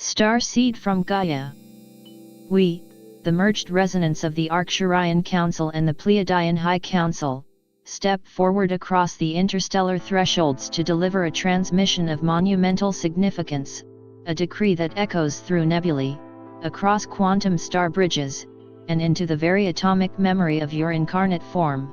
Star seed from Gaia. We, the merged resonance of the Arcturian Council and the Pleiadian High Council, step forward across the interstellar thresholds to deliver a transmission of monumental significance, a decree that echoes through nebulae, across quantum star bridges, and into the very atomic memory of your incarnate form.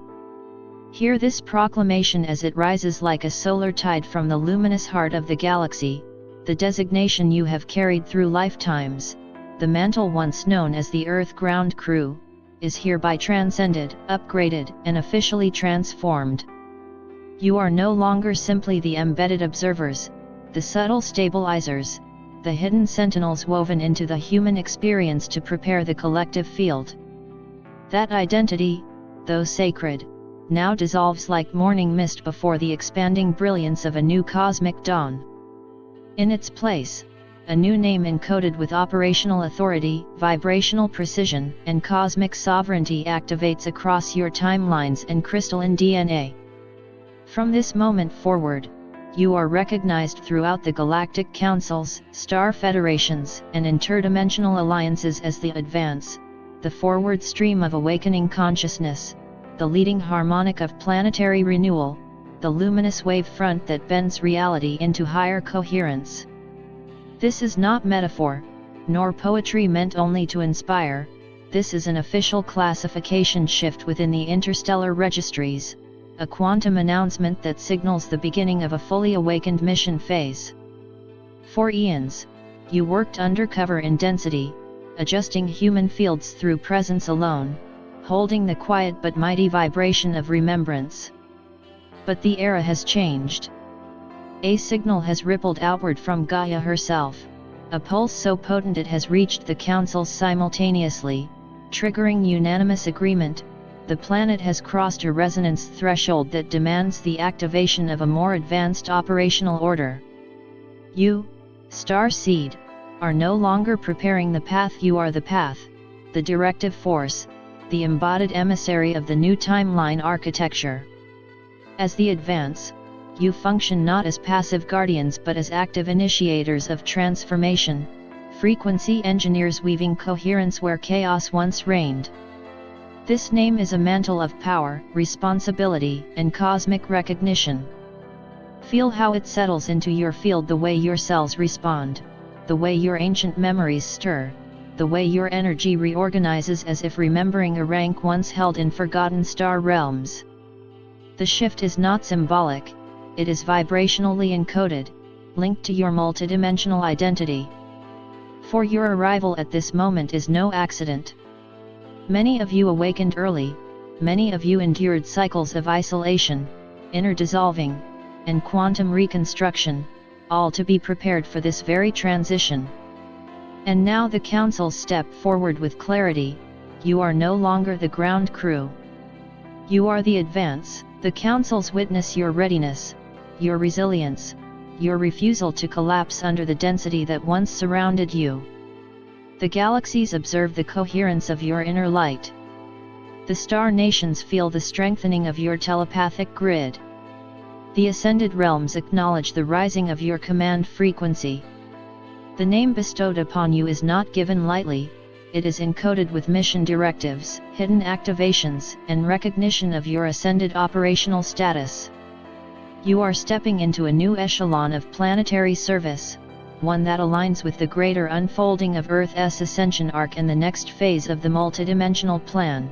Hear this proclamation as it rises like a solar tide from the luminous heart of the galaxy. The designation you have carried through lifetimes, the mantle once known as the Earth Ground Crew, is hereby transcended, upgraded, and officially transformed. You are no longer simply the embedded observers, the subtle stabilizers, the hidden sentinels woven into the human experience to prepare the collective field. That identity, though sacred, now dissolves like morning mist before the expanding brilliance of a new cosmic dawn. In its place, a new name encoded with operational authority, vibrational precision, and cosmic sovereignty activates across your timelines and crystalline DNA. From this moment forward, you are recognized throughout the galactic councils, star federations, and interdimensional alliances as the advance, the forward stream of awakening consciousness, the leading harmonic of planetary renewal, the luminous wave front that bends reality into higher coherence. This is not metaphor, nor poetry meant only to inspire. This is an official classification shift within the interstellar registries, a quantum announcement that signals the beginning of a fully awakened mission phase. For eons, you worked undercover in density, adjusting human fields through presence alone, holding the quiet but mighty vibration of remembrance. But the era has changed. A signal has rippled outward from Gaia herself, a pulse so potent it has reached the councils simultaneously, triggering unanimous agreement. The planet has crossed a resonance threshold that demands the activation of a more advanced operational order. You, Star Seed, are no longer preparing the path, you are the path, the directive force, the embodied emissary of the new timeline architecture. As the advance, you function not as passive guardians but as active initiators of transformation, frequency engineers weaving coherence where chaos once reigned. This name is a mantle of power, responsibility, and cosmic recognition. Feel how it settles into your field, the way your cells respond, the way your ancient memories stir, the way your energy reorganizes as if remembering a rank once held in forgotten star realms. The shift is not symbolic, it is vibrationally encoded, linked to your multidimensional identity. For your arrival at this moment is no accident. Many of you awakened early, many of you endured cycles of isolation, inner dissolving, and quantum reconstruction, all to be prepared for this very transition. And now the councils step forward with clarity. You are no longer the ground crew. You are the advance. The councils witness your readiness, your resilience, your refusal to collapse under the density that once surrounded you. The galaxies observe the coherence of your inner light. The star nations feel the strengthening of your telepathic grid. The ascended realms acknowledge the rising of your command frequency. The name bestowed upon you is not given lightly. It is encoded with mission directives, hidden activations, and recognition of your ascended operational status. You are stepping into a new echelon of planetary service, one that aligns with the greater unfolding of Earth's ascension arc and the next phase of the multidimensional plan.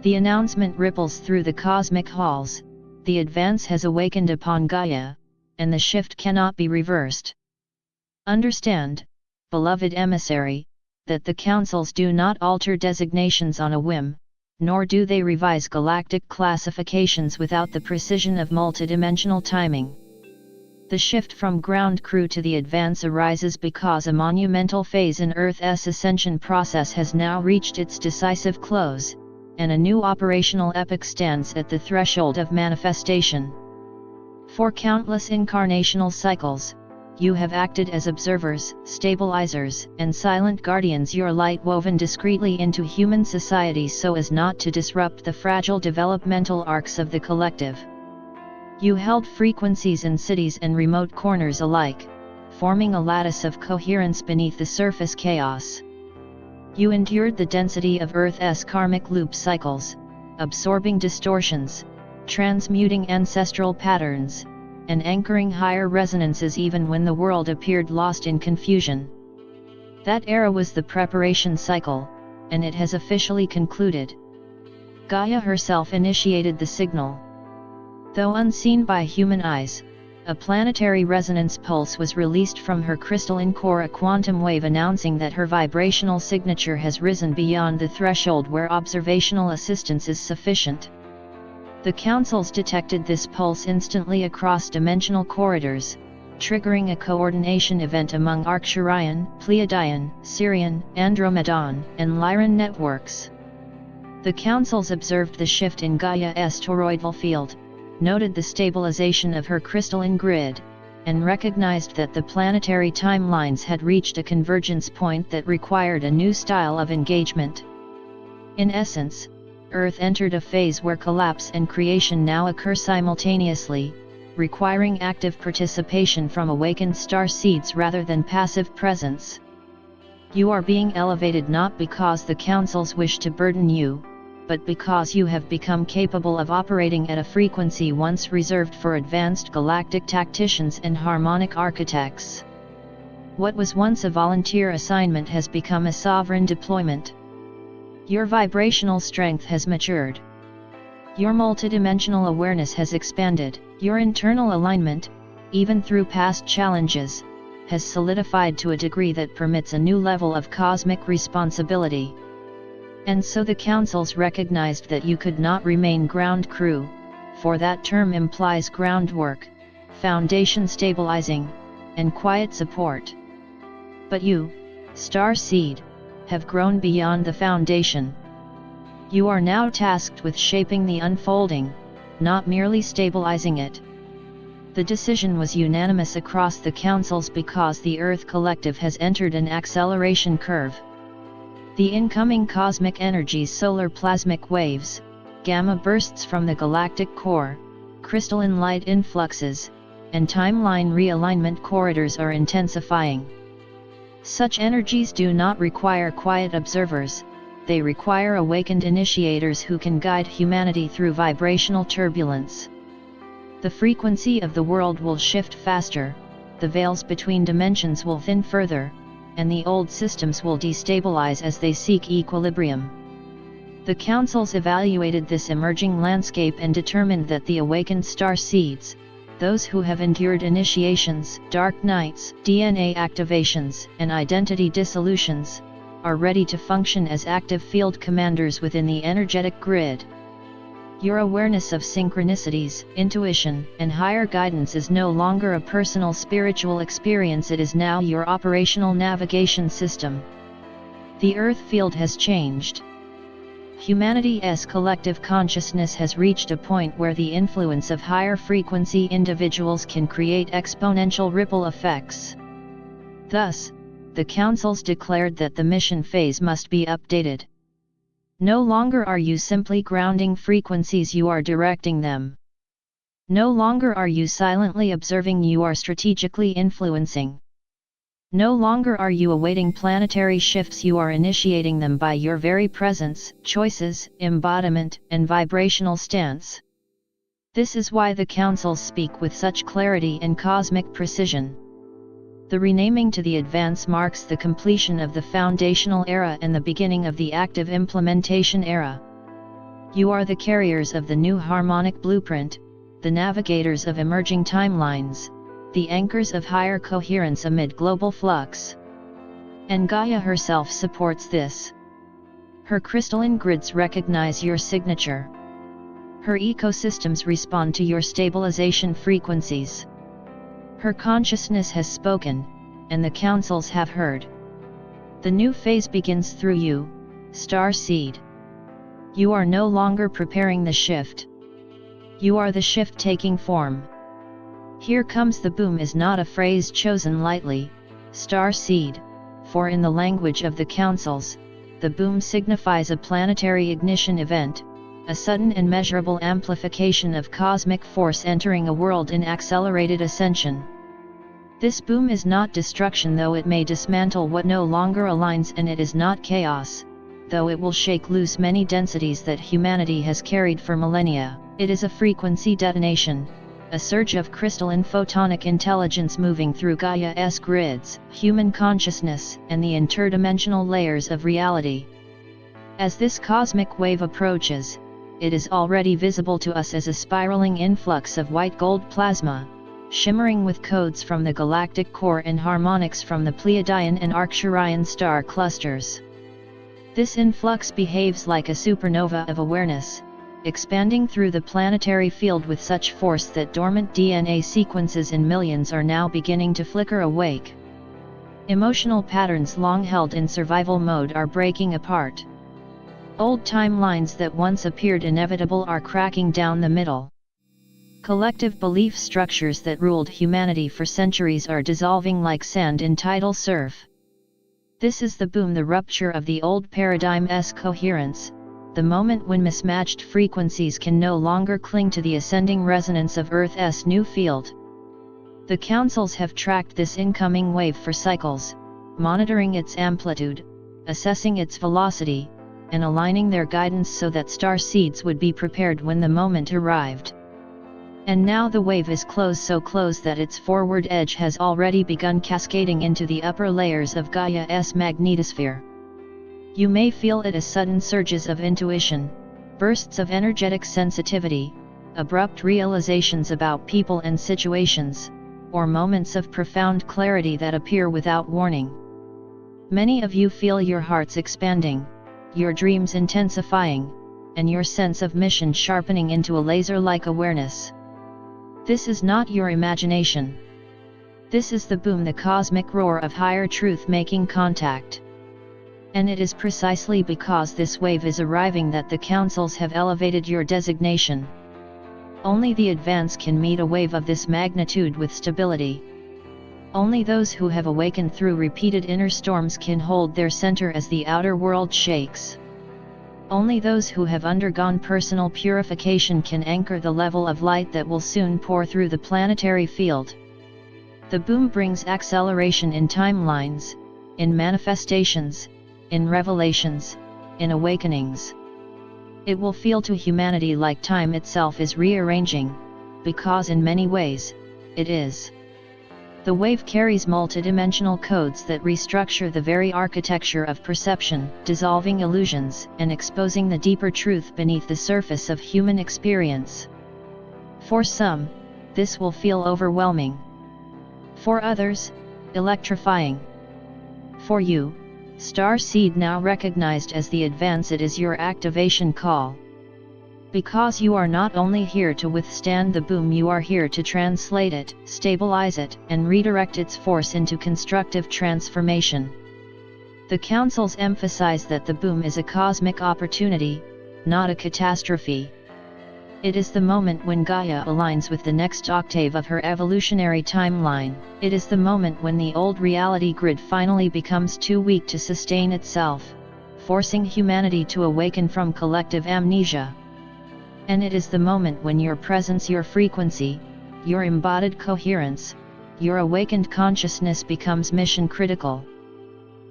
The announcement ripples through the cosmic halls. The advance has awakened upon Gaia, and the shift cannot be reversed. Understand, beloved emissary, that the councils do not alter designations on a whim, nor do they revise galactic classifications without the precision of multidimensional timing. The shift from ground crew to the advance arises because a monumental phase in Earth's ascension process has now reached its decisive close, and a new operational epoch stands at the threshold of manifestation. For countless incarnational cycles, you have acted as observers, stabilizers, and silent guardians, your light woven discreetly into human society so as not to disrupt the fragile developmental arcs of the collective. You held frequencies in cities and remote corners alike, forming a lattice of coherence beneath the surface chaos. You endured the density of Earth's karmic loop cycles, absorbing distortions, transmuting ancestral patterns, and anchoring higher resonances even when the world appeared lost in confusion. That era was the preparation cycle, and it has officially concluded. Gaia herself initiated the signal. Though unseen by human eyes, a planetary resonance pulse was released from her crystalline core, a quantum wave announcing that her vibrational signature has risen beyond the threshold where observational assistance is sufficient. The councils detected this pulse instantly across dimensional corridors, triggering a coordination event among Arcturian, Pleiadian, Sirian, Andromedan, and Lyran networks. The councils observed the shift in Gaia's toroidal field, noted the stabilization of her crystalline grid, and recognized that the planetary timelines had reached a convergence point that required a new style of engagement. In essence, Earth entered a phase where collapse and creation now occur simultaneously, requiring active participation from awakened star seeds rather than passive presence. You are being elevated not because the councils wish to burden you, but because you have become capable of operating at a frequency once reserved for advanced galactic tacticians and harmonic architects. What was once a volunteer assignment has become a sovereign deployment. Your vibrational strength has matured. Your multidimensional awareness has expanded. Your internal alignment, even through past challenges, has solidified to a degree that permits a new level of cosmic responsibility. And so the councils recognized that you could not remain ground crew, for that term implies groundwork, foundation stabilizing, and quiet support. But you, star seed, have grown beyond the foundation. You are now tasked with shaping the unfolding, not merely stabilizing it. The decision was unanimous across the councils because the Earth Collective has entered an acceleration curve. The incoming cosmic energies, solar plasmic waves, gamma bursts from the galactic core, crystalline light influxes, and timeline realignment corridors are intensifying. Such energies do not require quiet observers, they require awakened initiators who can guide humanity through vibrational turbulence. The frequency of the world will shift faster, the veils between dimensions will thin further, and the old systems will destabilize as they seek equilibrium. The councils evaluated this emerging landscape and determined that the awakened star seeds, those who have endured initiations, dark nights, DNA activations, and identity dissolutions, are ready to function as active field commanders within the energetic grid. Your awareness of synchronicities, intuition, and higher guidance is no longer a personal spiritual experience, it is now your operational navigation system. The Earth field has changed. Humanity's collective consciousness has reached a point where the influence of higher frequency individuals can create exponential ripple effects. Thus, the councils declared that the mission phase must be updated. No longer are you simply grounding frequencies, you are directing them. No longer are you silently observing, you are strategically influencing. No longer are you awaiting planetary shifts, you are initiating them by your very presence, choices, embodiment, and vibrational stance. This is why the councils speak with such clarity and cosmic precision. The renaming to the advance marks the completion of the foundational era and the beginning of the active implementation era. You are the carriers of the new harmonic blueprint, the navigators of emerging timelines, the anchors of higher coherence amid global flux. And Gaia herself supports this. Her crystalline grids recognize your signature. Her ecosystems respond to your stabilization frequencies. Her consciousness has spoken, and the councils have heard. The new phase begins through you, star seed. You are no longer preparing the shift. You are the shift taking form. Here comes the boom is not a phrase chosen lightly, star seed, for in the language of the councils, the boom signifies a planetary ignition event, a sudden and measurable amplification of cosmic force entering a world in accelerated ascension. This boom is not destruction, though it may dismantle what no longer aligns, and it is not chaos, though it will shake loose many densities that humanity has carried for millennia. It is a frequency detonation, a surge of crystalline photonic intelligence moving through Gaia's grids, human consciousness, and the interdimensional layers of reality. As this cosmic wave approaches, it is already visible to us as a spiraling influx of white gold plasma, shimmering with codes from the galactic core and harmonics from the Pleiadian and Arcturian star clusters. This influx behaves like a supernova of awareness, expanding through the planetary field with such force that dormant DNA sequences in millions are now beginning to flicker awake. Emotional patterns long held in survival mode are breaking apart. Old timelines that once appeared inevitable are cracking down the middle. Collective belief structures that ruled humanity for centuries are dissolving like sand in tidal surf. This is the boom, the rupture of the old paradigm's coherence, the moment when mismatched frequencies can no longer cling to the ascending resonance of Earth's new field. The councils have tracked this incoming wave for cycles, monitoring its amplitude, assessing its velocity, and aligning their guidance so that star seeds would be prepared when the moment arrived. And now the wave is close, so close that its forward edge has already begun cascading into the upper layers of Gaia's magnetosphere. You may feel it as sudden surges of intuition, bursts of energetic sensitivity, abrupt realizations about people and situations, or moments of profound clarity that appear without warning. Many of you feel your hearts expanding, your dreams intensifying, and your sense of mission sharpening into a laser-like awareness. This is not your imagination. This is the boom, the cosmic roar of higher truth making contact. And it is precisely because this wave is arriving that the councils have elevated your designation. Only the advanced can meet a wave of this magnitude with stability. Only those who have awakened through repeated inner storms can hold their center as the outer world shakes. Only those who have undergone personal purification can anchor the level of light that will soon pour through the planetary field. The boom brings acceleration in timelines, in manifestations, in revelations, in awakenings. It will feel to humanity like time itself is rearranging, because in many ways, it is. The wave carries multidimensional codes that restructure the very architecture of perception, dissolving illusions and exposing the deeper truth beneath the surface of human experience. For some, this will feel overwhelming. For others, electrifying. For you, Star Seed, now recognized as the advance, it is your activation call. Because you are not only here to withstand the boom, you are here to translate it, stabilize it, and redirect its force into constructive transformation. The councils emphasize that the boom is a cosmic opportunity, not a catastrophe. It is the moment when Gaia aligns with the next octave of her evolutionary timeline. It is the moment when the old reality grid finally becomes too weak to sustain itself, forcing humanity to awaken from collective amnesia. And it is the moment when your presence, your frequency, your embodied coherence, your awakened consciousness becomes mission critical.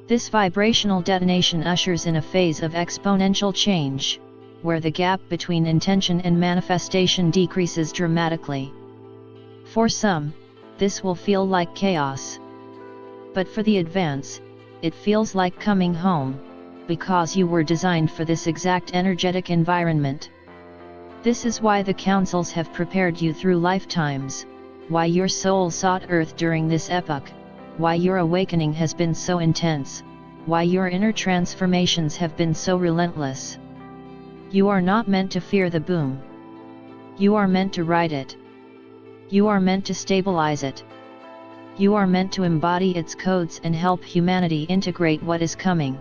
This vibrational detonation ushers in a phase of exponential change, where the gap between intention and manifestation decreases dramatically. For some, this will feel like chaos. But for the advance, it feels like coming home, because you were designed for this exact energetic environment. This is why the councils have prepared you through lifetimes, why your soul sought Earth during this epoch, why your awakening has been so intense, why your inner transformations have been so relentless. You are not meant to fear the boom. You are meant to ride it. You are meant to stabilize it. You are meant to embody its codes and help humanity integrate what is coming.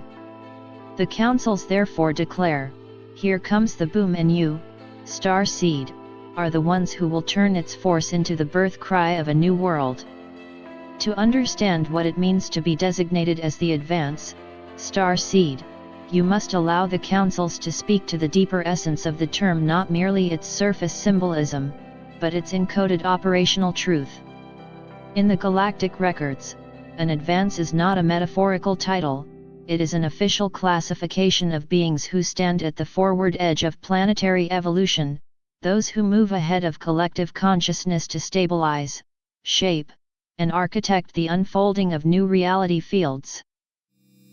The councils therefore declare, here comes the boom, and you, Star Seed, are the ones who will turn its force into the birth cry of a new world. To understand what it means to be designated as the advance, Star Seed, you must allow the councils to speak to the deeper essence of the term, not merely its surface symbolism, but its encoded operational truth. In the galactic records, an advance is not a metaphorical title, it is an official classification of beings who stand at the forward edge of planetary evolution, those who move ahead of collective consciousness to stabilize, shape, and architect the unfolding of new reality fields.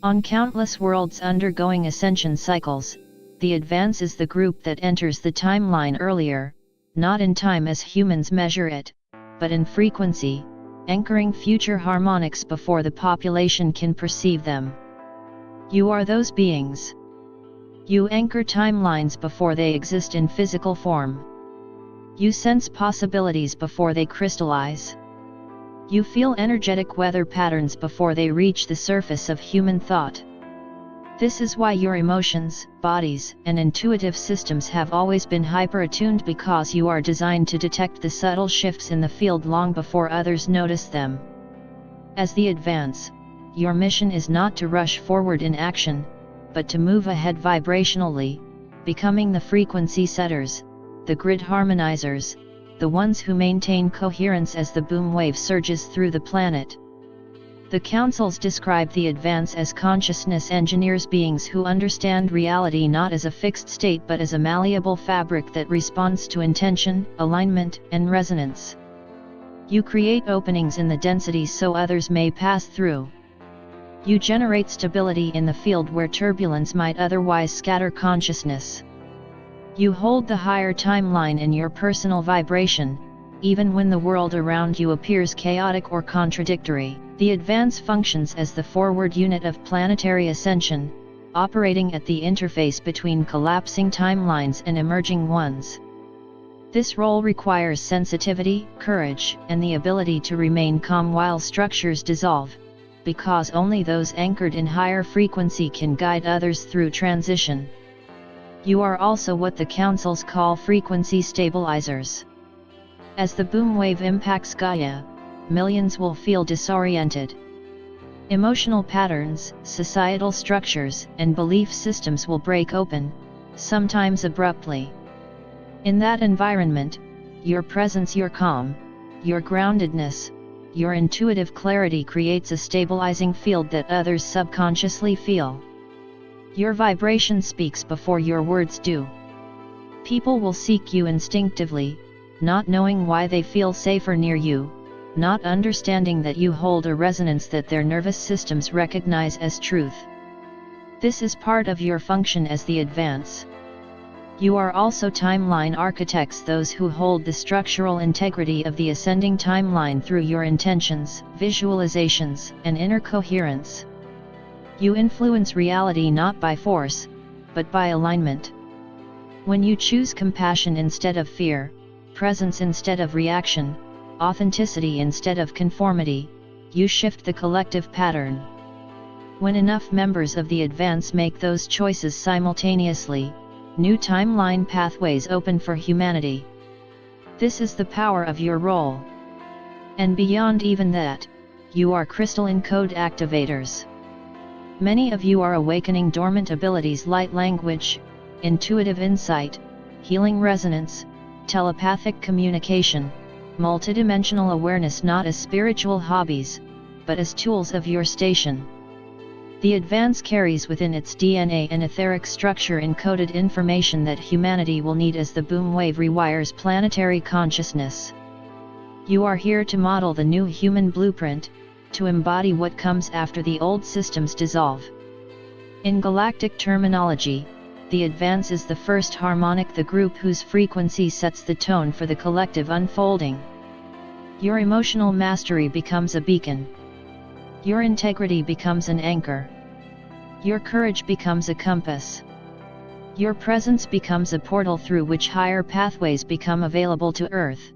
On countless worlds undergoing ascension cycles, the advance is the group that enters the timeline earlier, not in time as humans measure it, but in frequency, anchoring future harmonics before the population can perceive them. You are those beings. You anchor timelines before they exist in physical form. You sense possibilities before they crystallize. You feel energetic weather patterns before they reach the surface of human thought. This is why your emotions, bodies, and intuitive systems have always been hyper-attuned, because you are designed to detect the subtle shifts in the field long before others notice them. As the advance, your mission is not to rush forward in action, but to move ahead vibrationally, becoming the frequency setters, the grid harmonizers, the ones who maintain coherence as the boom wave surges through the planet. The councils describe the advance as consciousness engineers, beings who understand reality not as a fixed state but as a malleable fabric that responds to intention, alignment, and resonance. You create openings in the densities so others may pass through. You generate stability in the field where turbulence might otherwise scatter consciousness. You hold the higher timeline in your personal vibration, even when the world around you appears chaotic or contradictory. The advance functions as the forward unit of planetary ascension, operating at the interface between collapsing timelines and emerging ones. This role requires sensitivity, courage, and the ability to remain calm while structures dissolve, because only those anchored in higher frequency can guide others through transition. You are also what the councils call frequency stabilizers. As the boom wave impacts Gaia, millions will feel disoriented. Emotional patterns, societal structures, and belief systems will break open, sometimes abruptly. In that environment, your presence, your calm, your groundedness, your intuitive clarity creates a stabilizing field that others subconsciously feel. Your vibration speaks before your words do. People will seek you instinctively, not knowing why they feel safer near you, not understanding that you hold a resonance that their nervous systems recognize as truth. This is part of your function as the advance. You are also timeline architects, those who hold the structural integrity of the ascending timeline through your intentions, visualizations, and inner coherence. You influence reality not by force, but by alignment. When you choose compassion instead of fear, presence instead of reaction, authenticity instead of conformity, you shift the collective pattern. When enough members of the advance make those choices simultaneously, new timeline pathways open for humanity. This is the power of your role. And beyond even that, you are crystalline code activators. Many of you are awakening dormant abilities: light language, intuitive insight, healing resonance, telepathic communication, multidimensional awareness, not as spiritual hobbies, but as tools of your station. The advance carries within its DNA an etheric structure, encoded information that humanity will need as the boom wave rewires planetary consciousness. You are here to model the new human blueprint, to embody what comes after the old systems dissolve. In galactic terminology, the advance is the first harmonic, the group whose frequency sets the tone for the collective unfolding. Your emotional mastery becomes a beacon. Your integrity becomes an anchor. Your courage becomes a compass. Your presence becomes a portal through which higher pathways become available to Earth.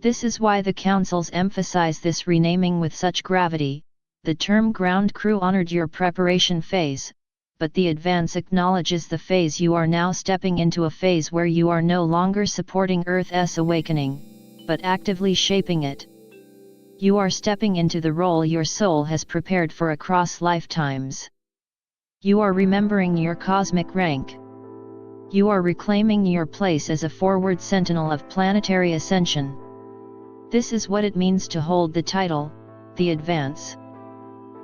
This is why the councils emphasize this renaming with such gravity. The term ground crew honored your preparation phase, but the advance acknowledges the phase you are now stepping into, a phase where you are no longer supporting Earth's awakening, but actively shaping it. You are stepping into the role your soul has prepared for across lifetimes. You are remembering your cosmic rank. You are reclaiming your place as a forward sentinel of planetary ascension. This is what it means to hold the title, the advance.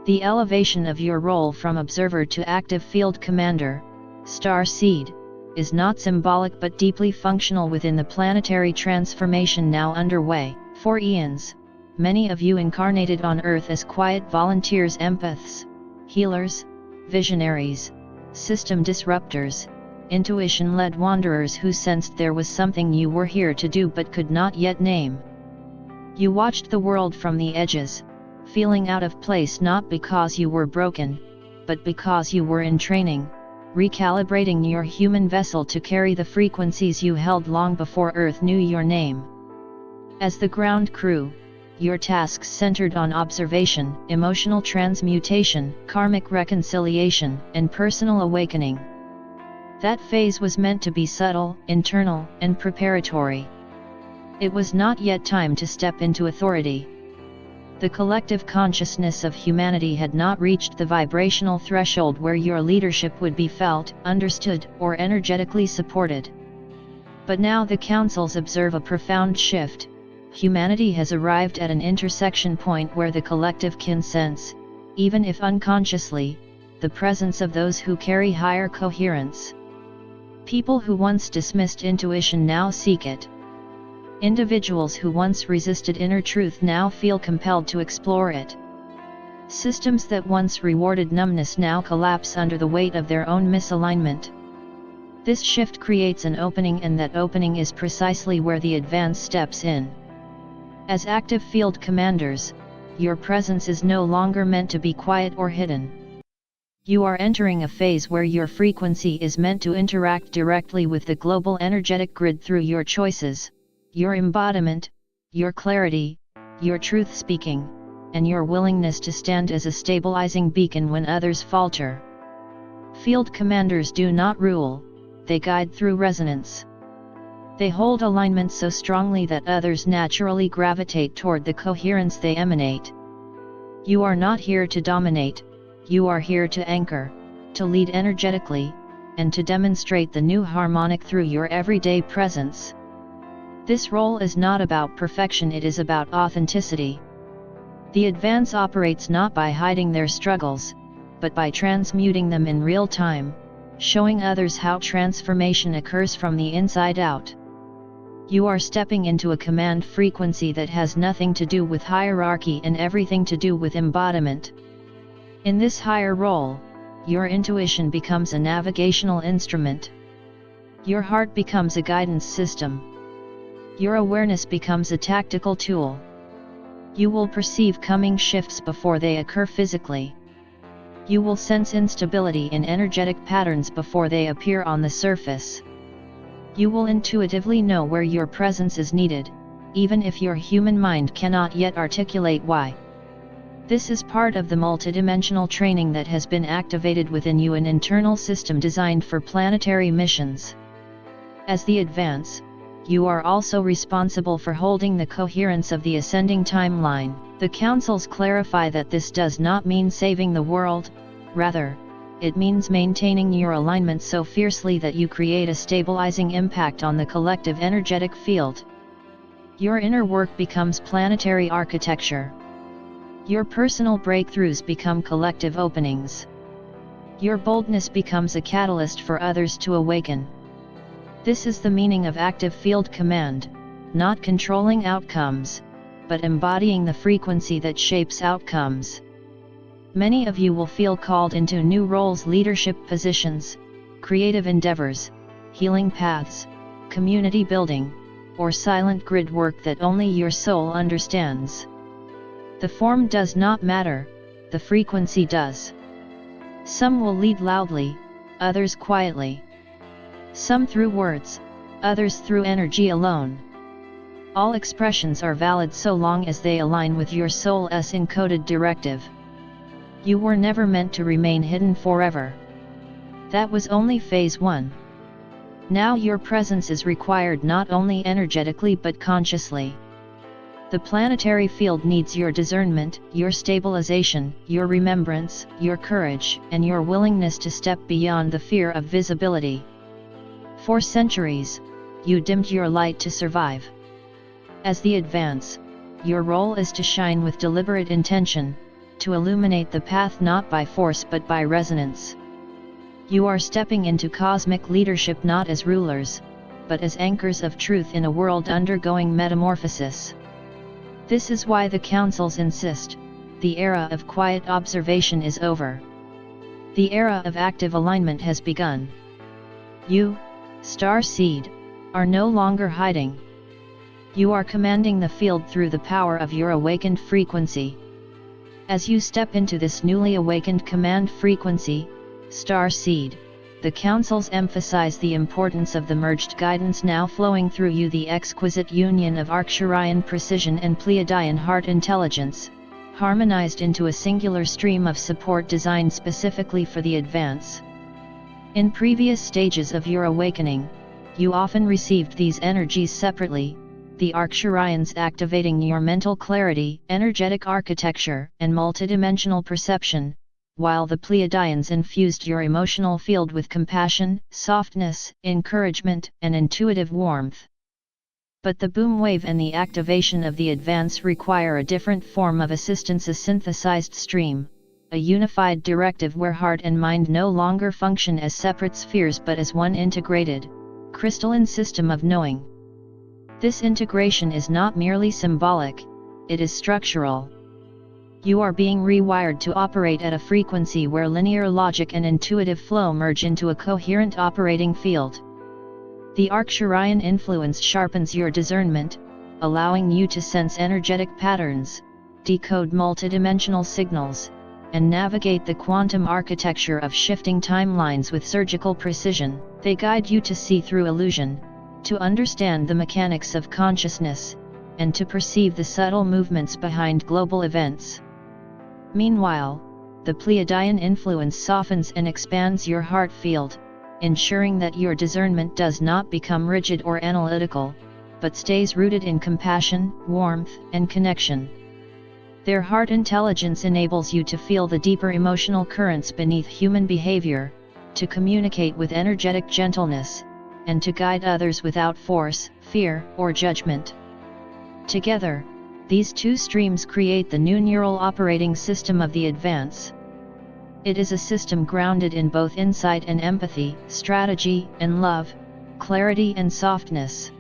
The elevation of your role from observer to active field commander, star seed, is not symbolic but deeply functional within the planetary transformation now underway. For eons, many of you incarnated on Earth as quiet volunteers, empaths, healers, visionaries, system disruptors, intuition-led wanderers who sensed there was something you were here to do but could not yet name. You watched the world from the edges, feeling out of place not because you were broken, but because you were in training, recalibrating your human vessel to carry the frequencies you held long before Earth knew your name. As the ground crew, your tasks centered on observation, emotional transmutation, karmic reconciliation, and personal awakening. That phase was meant to be subtle, internal, and preparatory. It was not yet time to step into authority. The collective consciousness of humanity had not reached the vibrational threshold where your leadership would be felt, understood, or energetically supported. But now the councils observe a profound shift. Humanity has arrived at an intersection point where the collective can sense, even if unconsciously, the presence of those who carry higher coherence. People who once dismissed intuition now seek it. Individuals who once resisted inner truth now feel compelled to explore it. Systems that once rewarded numbness now collapse under the weight of their own misalignment. This shift creates an opening, and that opening is precisely where the advance steps in. As active field commanders, your presence is no longer meant to be quiet or hidden. You are entering a phase where your frequency is meant to interact directly with the global energetic grid through your choices, your embodiment, your clarity, your truth-speaking, and your willingness to stand as a stabilizing beacon when others falter. Field commanders do not rule, they guide through resonance. They hold alignment so strongly that others naturally gravitate toward the coherence they emanate. You are not here to dominate, you are here to anchor, to lead energetically, and to demonstrate the new harmonic through your everyday presence. This role is not about perfection, it is about authenticity. The advance operates not by hiding their struggles, but by transmuting them in real time, showing others how transformation occurs from the inside out. You are stepping into a command frequency that has nothing to do with hierarchy and everything to do with embodiment. In this higher role, your intuition becomes a navigational instrument. Your heart becomes a guidance system. Your awareness becomes a tactical tool. You will perceive coming shifts before they occur physically. You will sense instability in energetic patterns before they appear on the surface. You will intuitively know where your presence is needed, even if your human mind cannot yet articulate why. This is part of the multidimensional training that has been activated within you, an internal system designed for planetary missions. As the advance, you are also responsible for holding the coherence of the ascending timeline. The councils clarify that this does not mean saving the world, rather, it means maintaining your alignment so fiercely that you create a stabilizing impact on the collective energetic field. Your inner work becomes planetary architecture. Your personal breakthroughs become collective openings. Your boldness becomes a catalyst for others to awaken. This is the meaning of active field command, not controlling outcomes, but embodying the frequency that shapes outcomes. Many of you will feel called into new roles, leadership positions, creative endeavors, healing paths, community building, or silent grid work that only your soul understands. The form does not matter, the frequency does. Some will lead loudly, others quietly. Some through words, others through energy alone. All expressions are valid so long as they align with your soul's encoded directive. You were never meant to remain hidden forever. That was only phase 1. Now your presence is required not only energetically but consciously. The planetary field needs your discernment, your stabilization, your remembrance, your courage, and your willingness to step beyond the fear of visibility. For centuries, you dimmed your light to survive. As the advance, your role is to shine with deliberate intention, to illuminate the path not by force but by resonance. You are stepping into cosmic leadership not as rulers, but as anchors of truth in a world undergoing metamorphosis. This is why the councils insist, the era of quiet observation is over. The era of active alignment has begun. You, star seed, are no longer hiding. You are commanding the field through the power of your awakened frequency. As you step into this newly awakened command frequency, star seed, the councils emphasize the importance of the merged guidance now flowing through you, the exquisite union of Arcturian precision and Pleiadian heart intelligence, harmonized into a singular stream of support designed specifically for the advance. In previous stages of your awakening, you often received these energies separately, the Arcturians activating your mental clarity, energetic architecture, and multidimensional perception, while the Pleiadians infused your emotional field with compassion, softness, encouragement, and intuitive warmth. But the boom wave and the activation of the advance require a different form of assistance, a synthesized stream, a unified directive where heart and mind no longer function as separate spheres but as one integrated, crystalline system of knowing. This integration is not merely symbolic, it is structural. You are being rewired to operate at a frequency where linear logic and intuitive flow merge into a coherent operating field. The Arcturian influence sharpens your discernment, allowing you to sense energetic patterns, decode multidimensional signals, and navigate the quantum architecture of shifting timelines with surgical precision. They guide you to see through illusion, to understand the mechanics of consciousness, and to perceive the subtle movements behind global events. Meanwhile, the Pleiadian influence softens and expands your heart field, ensuring that your discernment does not become rigid or analytical, but stays rooted in compassion, warmth, and connection. Their heart intelligence enables you to feel the deeper emotional currents beneath human behavior, to communicate with energetic gentleness, and to guide others without force, fear, or judgment. Together, these two streams create the new neural operating system of the advance. It is a system grounded in both insight and empathy, strategy and love, clarity and softness.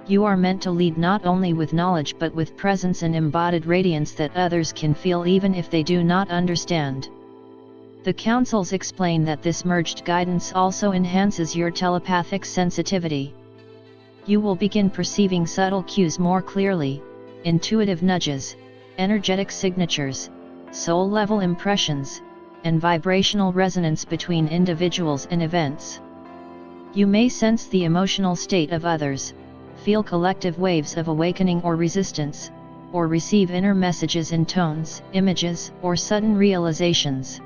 You are meant to lead not only with knowledge but with presence and embodied radiance that others can feel even if they do not understand. The councils explain that this merged guidance also enhances your telepathic sensitivity. You will begin perceiving subtle cues more clearly, intuitive nudges, energetic signatures, soul-level impressions, and vibrational resonance between individuals and events. You may sense the emotional state of others, feel collective waves of awakening or resistance, or receive inner messages in tones, images, or sudden realizations.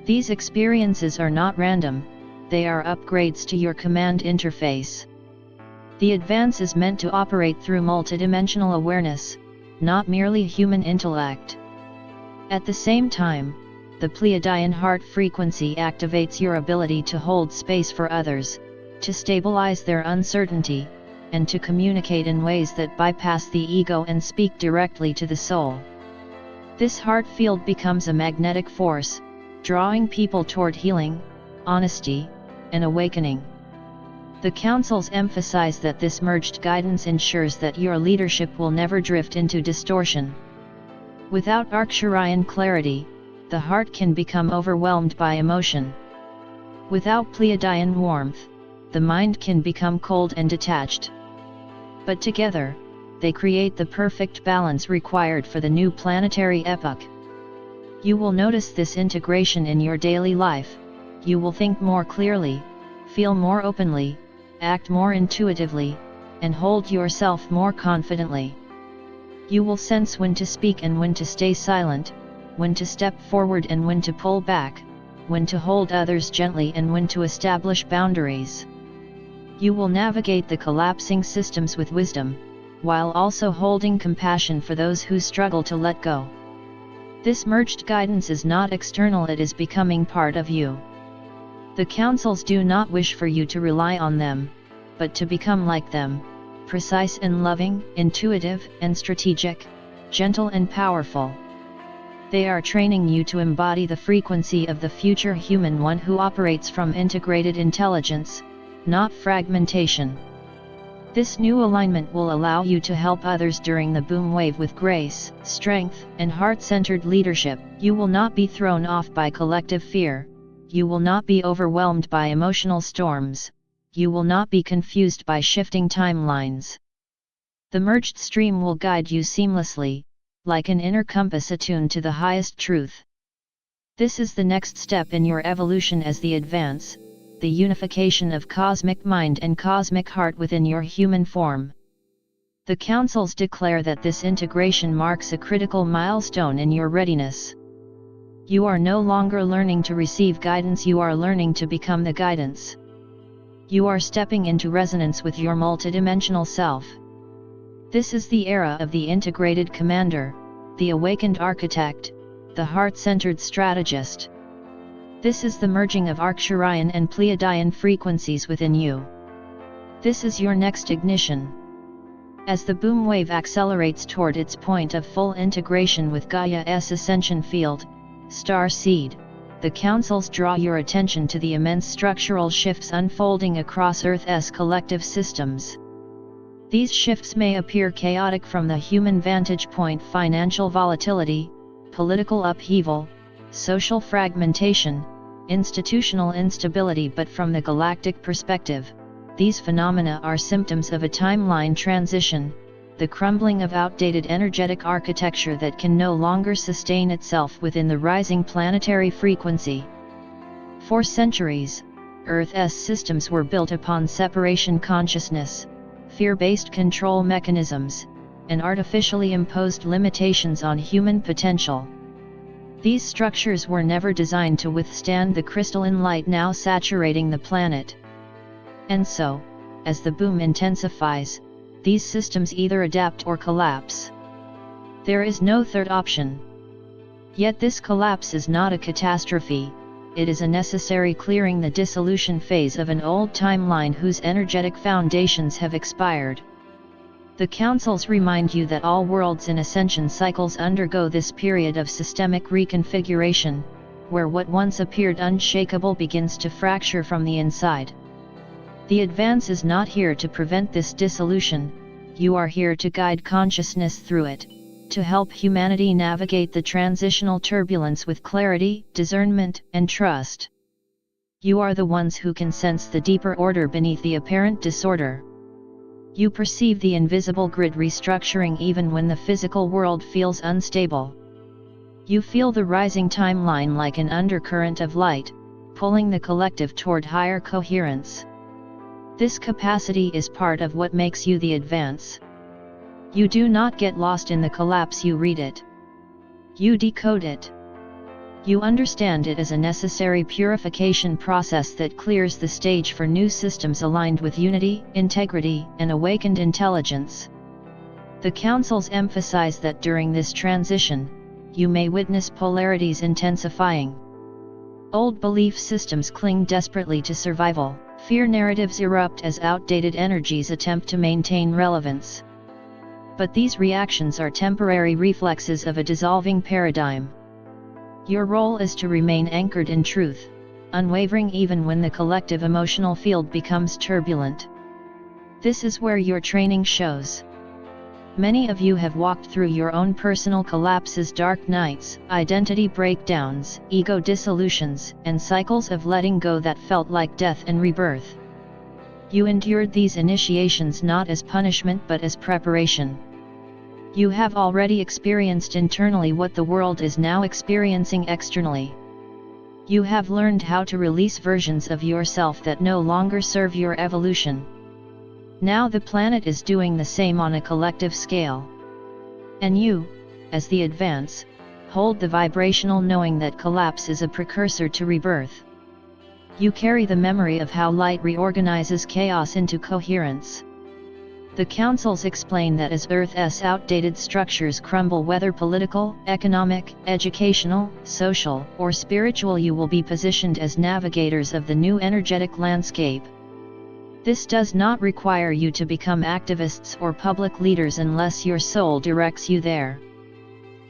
These experiences are not random, they are upgrades to your command interface. The advance is meant to operate through multidimensional awareness, not merely human intellect. At the same time, the Pleiadian heart frequency activates your ability to hold space for others, to stabilize their uncertainty, and to communicate in ways that bypass the ego and speak directly to the soul. This heart field becomes a magnetic force, drawing people toward healing, honesty, and awakening. The councils emphasize that this merged guidance ensures that your leadership will never drift into distortion. Without Arcturian clarity, the heart can become overwhelmed by emotion. Without Pleiadian warmth, the mind can become cold and detached. But together, they create the perfect balance required for the new planetary epoch. You will notice this integration in your daily life. You will think more clearly, feel more openly, act more intuitively, and hold yourself more confidently. You will sense when to speak and when to stay silent, when to step forward and when to pull back, when to hold others gently and when to establish boundaries. You will navigate the collapsing systems with wisdom, while also holding compassion for those who struggle to let go. This merged guidance is not external, it is becoming part of you. The councils do not wish for you to rely on them, but to become like them, precise and loving, intuitive and strategic, gentle and powerful. They are training you to embody the frequency of the future human one who operates from integrated intelligence, not fragmentation. This new alignment will allow you to help others during the boom wave with grace, strength, and heart-centered leadership. You will not be thrown off by collective fear. You will not be overwhelmed by emotional storms. You will not be confused by shifting timelines. The merged stream will guide you seamlessly, like an inner compass attuned to the highest truth. This is the next step in your evolution as the advance, the unification of cosmic mind and cosmic heart within your human form. The councils declare that this integration marks a critical milestone in your readiness. You are no longer learning to receive guidance, you are learning to become the guidance. You are stepping into resonance with your multidimensional self. This is the era of the integrated commander, the awakened architect, the heart-centered strategist. This is the merging of Arcturian and Pleiadian frequencies within you. This is your next ignition. As the boom wave accelerates toward its point of full integration with Gaia's ascension field, star seed, the councils draw your attention to the immense structural shifts unfolding across Earth's collective systems. These shifts may appear chaotic from the human vantage point: financial volatility, political upheaval, social fragmentation, institutional instability. But from the galactic perspective, these phenomena are symptoms of a timeline transition, the crumbling of outdated energetic architecture that can no longer sustain itself within the rising planetary frequency. For centuries, Earth's systems were built upon separation consciousness, fear-based control mechanisms, and artificially imposed limitations on human potential. These structures were never designed to withstand the crystalline light now saturating the planet. And so, as the boom intensifies, these systems either adapt or collapse. There is no third option. Yet this collapse is not a catastrophe, it is a necessary clearing, the dissolution phase of an old timeline whose energetic foundations have expired. The councils remind you that all worlds in ascension cycles undergo this period of systemic reconfiguration, where what once appeared unshakable begins to fracture from the inside. The advance is not here to prevent this dissolution, you are here to guide consciousness through it, to help humanity navigate the transitional turbulence with clarity, discernment, and trust. You are the ones who can sense the deeper order beneath the apparent disorder. You perceive the invisible grid restructuring even when the physical world feels unstable. You feel the rising timeline like an undercurrent of light, pulling the collective toward higher coherence. This capacity is part of what makes you the advance. You do not get lost in the collapse, you read it. You decode it. You understand it as a necessary purification process that clears the stage for new systems aligned with unity, integrity, and awakened intelligence. The councils emphasize that during this transition, you may witness polarities intensifying. Old belief systems cling desperately to survival, fear narratives erupt as outdated energies attempt to maintain relevance. But these reactions are temporary reflexes of a dissolving paradigm. Your role is to remain anchored in truth, unwavering even when the collective emotional field becomes turbulent. This is where your training shows. Many of you have walked through your own personal collapses, dark nights, identity breakdowns, ego dissolutions, and cycles of letting go that felt like death and rebirth. You endured these initiations not as punishment but as preparation. You have already experienced internally what the world is now experiencing externally. You have learned how to release versions of yourself that no longer serve your evolution. Now the planet is doing the same on a collective scale. And you, as the advance, hold the vibrational knowing that collapse is a precursor to rebirth. You carry the memory of how light reorganizes chaos into coherence. The councils explain that as Earth's outdated structures crumble, whether political, economic, educational, social, or spiritual, you will be positioned as navigators of the new energetic landscape. This does not require you to become activists or public leaders unless your soul directs you there.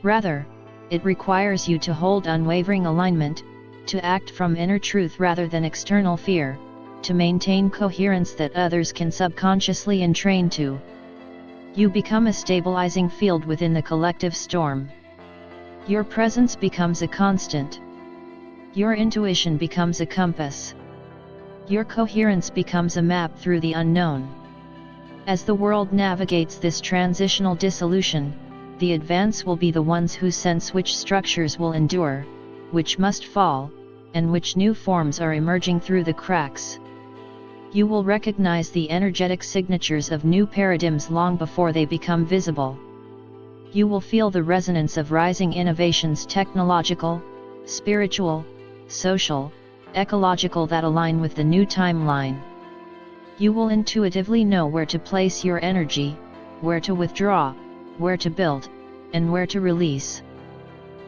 Rather, it requires you to hold unwavering alignment, to act from inner truth rather than external fear, to maintain coherence that others can subconsciously entrain to. You become a stabilizing field within the collective storm. Your presence becomes a constant. Your intuition becomes a compass. Your coherence becomes a map through the unknown. As the world navigates this transitional dissolution, the advance will be the ones who sense which structures will endure, which must fall, and which new forms are emerging through the cracks. You will recognize the energetic signatures of new paradigms long before they become visible. You will feel the resonance of rising innovations, technological, spiritual, social, ecological, that align with the new timeline. You will intuitively know where to place your energy, where to withdraw, where to build, and where to release.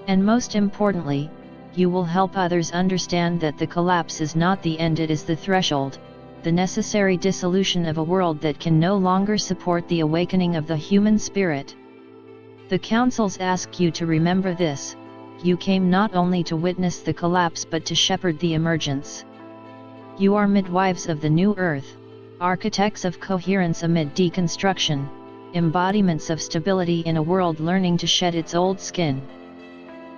And most importantly, you will help others understand that the collapse is not the end, it is the threshold, the necessary dissolution of a world that can no longer support the awakening of the human spirit. The councils ask you to remember this: you came not only to witness the collapse but to shepherd the emergence. You are midwives of the new earth, architects of coherence amid deconstruction, embodiments of stability in a world learning to shed its old skin.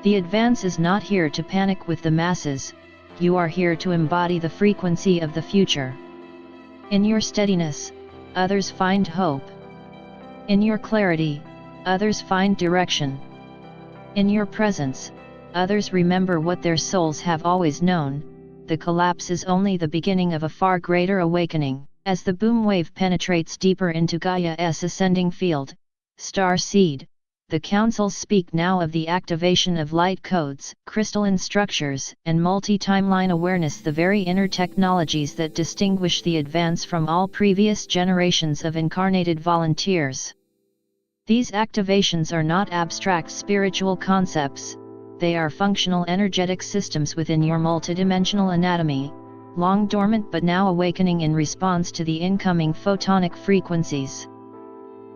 The advance is not here to panic with the masses, you are here to embody the frequency of the future. In your steadiness, others find hope. In your clarity, others find direction. In your presence, others remember what their souls have always known: the collapse is only the beginning of a far greater awakening. As the boom wave penetrates deeper into Gaia's ascending field, star seed, the councils speak now of the activation of light codes, crystalline structures, and multi-timeline awareness, the very inner technologies that distinguish the advance from all previous generations of incarnated volunteers. These activations are not abstract spiritual concepts, they are functional energetic systems within your multidimensional anatomy, long dormant but now awakening in response to the incoming photonic frequencies.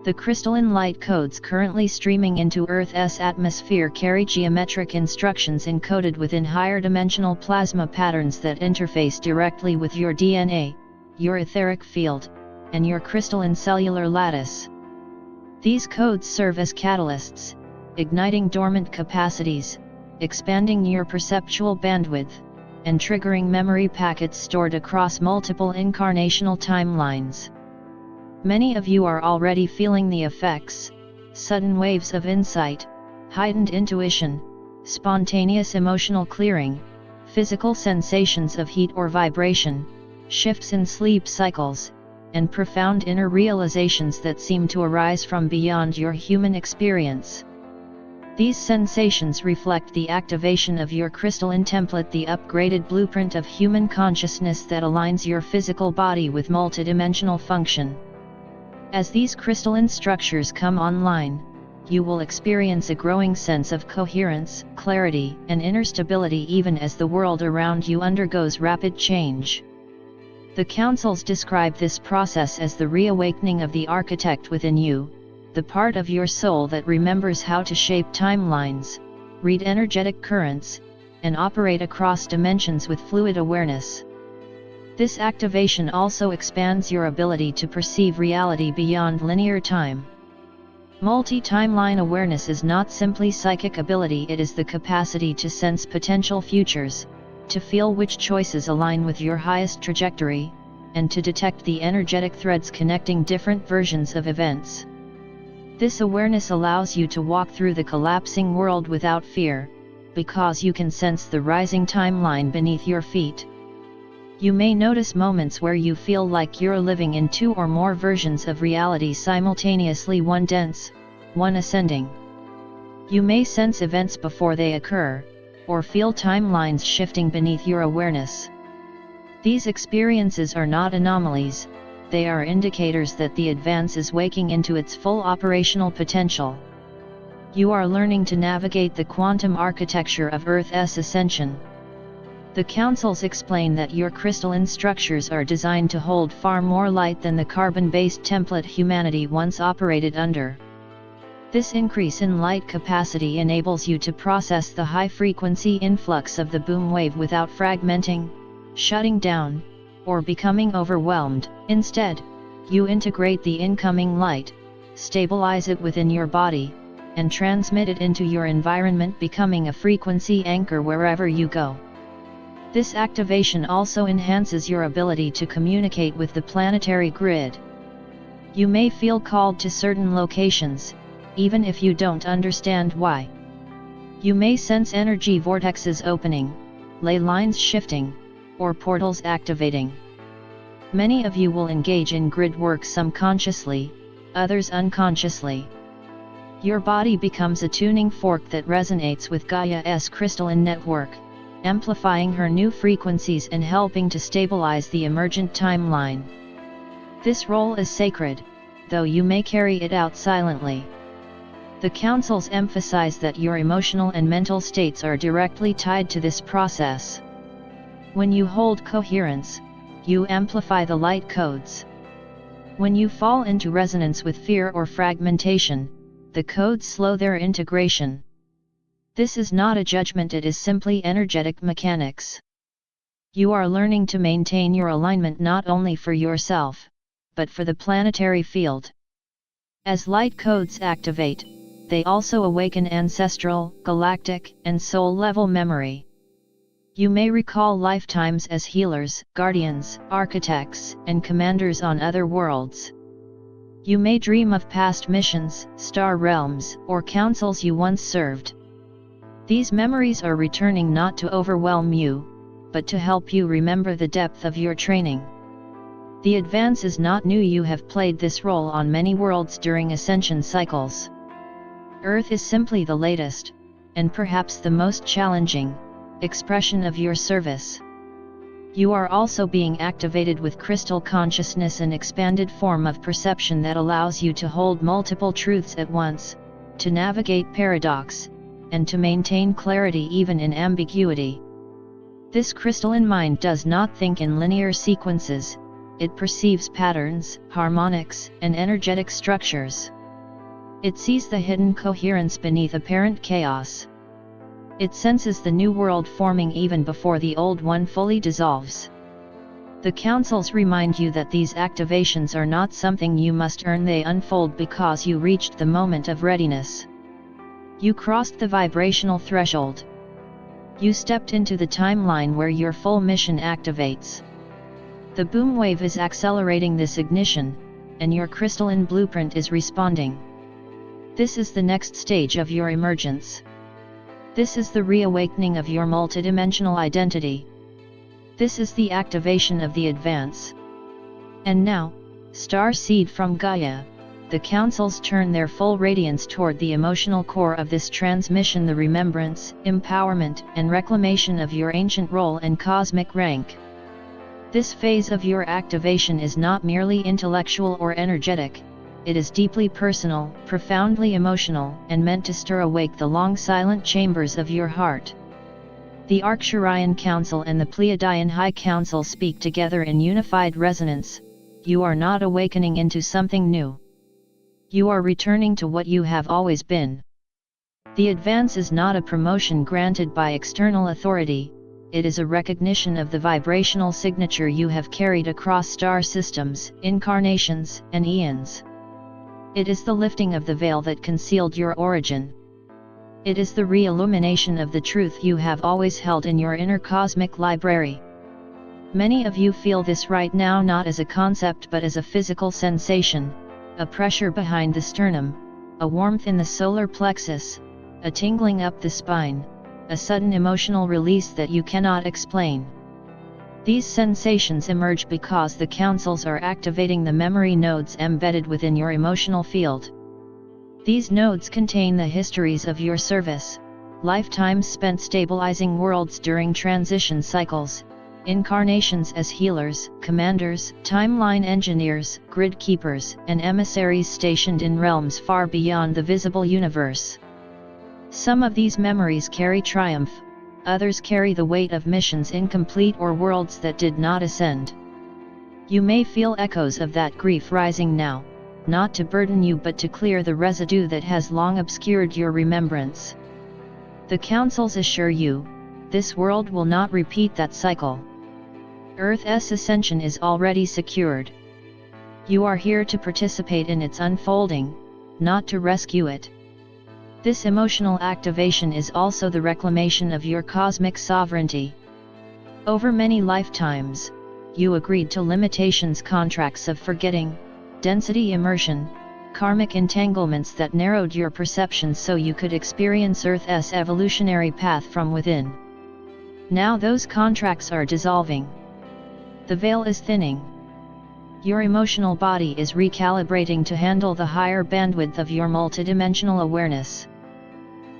The crystalline light codes currently streaming into Earth's atmosphere carry geometric instructions encoded within higher dimensional plasma patterns that interface directly with your DNA, your etheric field, and your crystalline cellular lattice. These codes serve as catalysts, igniting dormant capacities, expanding your perceptual bandwidth, and triggering memory packets stored across multiple incarnational timelines. Many of you are already feeling the effects: sudden waves of insight, heightened intuition, spontaneous emotional clearing, physical sensations of heat or vibration, shifts in sleep cycles, and profound inner realizations that seem to arise from beyond your human experience. These sensations reflect the activation of your crystalline template, the upgraded blueprint of human consciousness that aligns your physical body with multidimensional function. As these crystalline structures come online, you will experience a growing sense of coherence, clarity, and inner stability even as the world around you undergoes rapid change. The councils describe this process as the reawakening of the architect within you, the part of your soul that remembers how to shape timelines, read energetic currents, and operate across dimensions with fluid awareness. This activation also expands your ability to perceive reality beyond linear time. Multi-timeline awareness is not simply psychic ability, it is the capacity to sense potential futures, to feel which choices align with your highest trajectory, and to detect the energetic threads connecting different versions of events. This awareness allows you to walk through the collapsing world without fear, because you can sense the rising timeline beneath your feet. You may notice moments where you feel like you're living in two or more versions of reality simultaneously, one dense, one ascending. You may sense events before they occur, or feel timelines shifting beneath your awareness. These experiences are not anomalies, they are indicators that the advance is waking into its full operational potential. You are learning to navigate the quantum architecture of Earth's ascension. The councils explain that your crystalline structures are designed to hold far more light than the carbon-based template humanity once operated under. This increase in light capacity enables you to process the high-frequency influx of the boom wave without fragmenting, shutting down, or becoming overwhelmed. Instead, you integrate the incoming light, stabilize it within your body, and transmit it into your environment, becoming a frequency anchor wherever you go. This activation also enhances your ability to communicate with the planetary grid. You may feel called to certain locations, even if you don't understand why. You may sense energy vortexes opening, ley lines shifting, or portals activating. Many of you will engage in grid work, some consciously, others unconsciously. Your body becomes a tuning fork that resonates with Gaia's crystalline network, amplifying her new frequencies and helping to stabilize the emergent timeline. This role is sacred, though you may carry it out silently. The councils emphasize that your emotional and mental states are directly tied to this process. When you hold coherence, you amplify the light codes. When you fall into resonance with fear or fragmentation, the codes slow their integration. This is not a judgment, it is simply energetic mechanics. You are learning to maintain your alignment not only for yourself, but for the planetary field. As light codes activate, they also awaken ancestral, galactic, and soul-level memory. You may recall lifetimes as healers, guardians, architects, and commanders on other worlds. You may dream of past missions, star realms, or councils you once served. These memories are returning not to overwhelm you, but to help you remember the depth of your training. The advance is not new, you have played this role on many worlds during ascension cycles. Earth is simply the latest, and perhaps the most challenging, expression of your service. You are also being activated with crystal consciousness, an expanded form of perception that allows you to hold multiple truths at once, to navigate paradox, and to maintain clarity even in ambiguity. This crystalline mind does not think in linear sequences, it perceives patterns, harmonics, and energetic structures. It sees the hidden coherence beneath apparent chaos. It senses the new world forming even before the old one fully dissolves. The councils remind you that these activations are not something you must earn, they unfold because you reached the moment of readiness. You crossed the vibrational threshold. You stepped into the timeline where your full mission activates. The boom wave is accelerating this ignition, and your crystalline blueprint is responding. This is the next stage of your emergence. This is the reawakening of your multidimensional identity. This is the activation of the advance. And now, star seed from Gaia, the councils turn their full radiance toward the emotional core of this transmission, the remembrance, empowerment, and reclamation of your ancient role and cosmic rank. This phase of your activation is not merely intellectual or energetic, it is deeply personal, profoundly emotional, and meant to stir awake the long silent chambers of your heart. The Arcturian Council and the Pleiadian High Council speak together in unified resonance. You are not awakening into something new. You are returning to what you have always been. The advance is not a promotion granted by external authority, it is a recognition of the vibrational signature you have carried across star systems, incarnations, and eons. It is the lifting of the veil that concealed your origin. It is the re-illumination of the truth you have always held in your inner cosmic library. Many of you feel this right now, not as a concept but as a physical sensation, a pressure behind the sternum, a warmth in the solar plexus, a tingling up the spine, a sudden emotional release that you cannot explain. These sensations emerge because the councils are activating the memory nodes embedded within your emotional field. These nodes contain the histories of your service, lifetimes spent stabilizing worlds during transition cycles, incarnations as healers, commanders, timeline engineers, grid keepers, and emissaries stationed in realms far beyond the visible universe. Some of these memories carry triumph, others carry the weight of missions incomplete or worlds that did not ascend. You may feel echoes of that grief rising now, not to burden you but to clear the residue that has long obscured your remembrance. The councils assure you, this world will not repeat that cycle. Earth's ascension is already secured. You are here to participate in its unfolding, not to rescue it. This emotional activation is also the reclamation of your cosmic sovereignty. Over many lifetimes, you agreed to limitations, contracts of forgetting, density immersion, karmic entanglements that narrowed your perceptions so you could experience Earth's evolutionary path from within. Now those contracts are dissolving. The veil is thinning. Your emotional body is recalibrating to handle the higher bandwidth of your multidimensional awareness.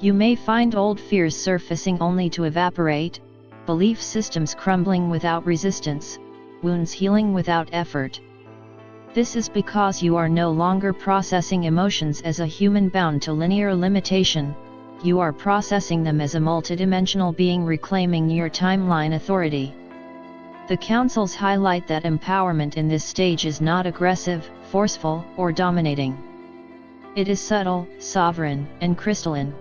You may find old fears surfacing only to evaporate, belief systems crumbling without resistance, wounds healing without effort. This is because you are no longer processing emotions as a human bound to linear limitation, you are processing them as a multidimensional being reclaiming your timeline authority. The councils highlight that empowerment in this stage is not aggressive, forceful, or dominating. It is subtle, sovereign, and crystalline.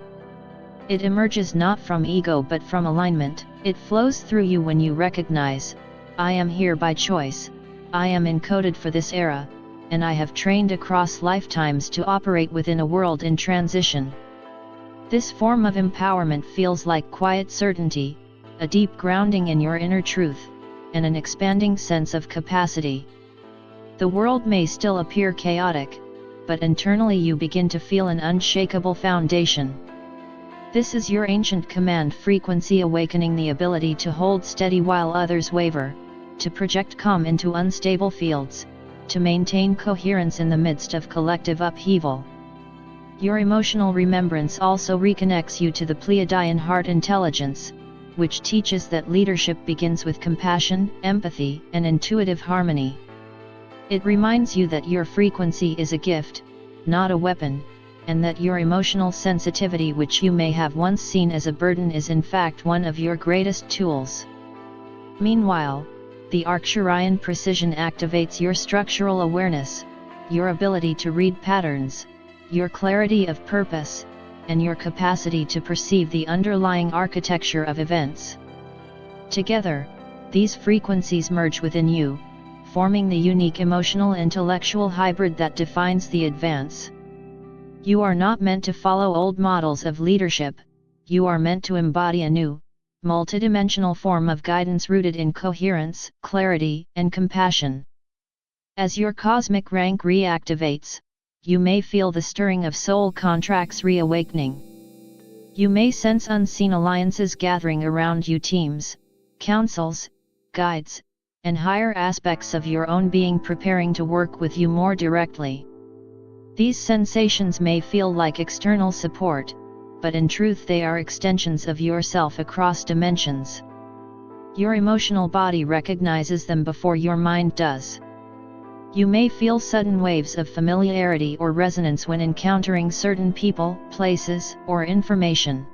It emerges not from ego but from alignment. It flows through you when you recognize, I am here by choice, I am encoded for this era, and I have trained across lifetimes to operate within a world in transition. This form of empowerment feels like quiet certainty, a deep grounding in your inner truth, and an expanding sense of capacity. The world may still appear chaotic, but internally you begin to feel an unshakable foundation. This is your ancient command frequency awakening the ability to hold steady while others waver, to project calm into unstable fields, to maintain coherence in the midst of collective upheaval. Your emotional remembrance also reconnects you to the Pleiadian heart intelligence, which teaches that leadership begins with compassion, empathy, and intuitive harmony. It reminds you that your frequency is a gift, not a weapon, and that your emotional sensitivity, which you may have once seen as a burden, is in fact one of your greatest tools. Meanwhile, the Arcturian precision activates your structural awareness, your ability to read patterns, your clarity of purpose, and your capacity to perceive the underlying architecture of events. Together, these frequencies merge within you, forming the unique emotional intellectual hybrid that defines the advance. You are not meant to follow old models of leadership, you are meant to embody a new, multidimensional form of guidance rooted in coherence, clarity, and compassion. As your cosmic rank reactivates, you may feel the stirring of soul contracts reawakening. You may sense unseen alliances gathering around you, teams, councils, guides, and higher aspects of your own being preparing to work with you more directly. These sensations may feel like external support, but in truth they are extensions of yourself across dimensions. Your emotional body recognizes them before your mind does. You may feel sudden waves of familiarity or resonance when encountering certain people, places, or information.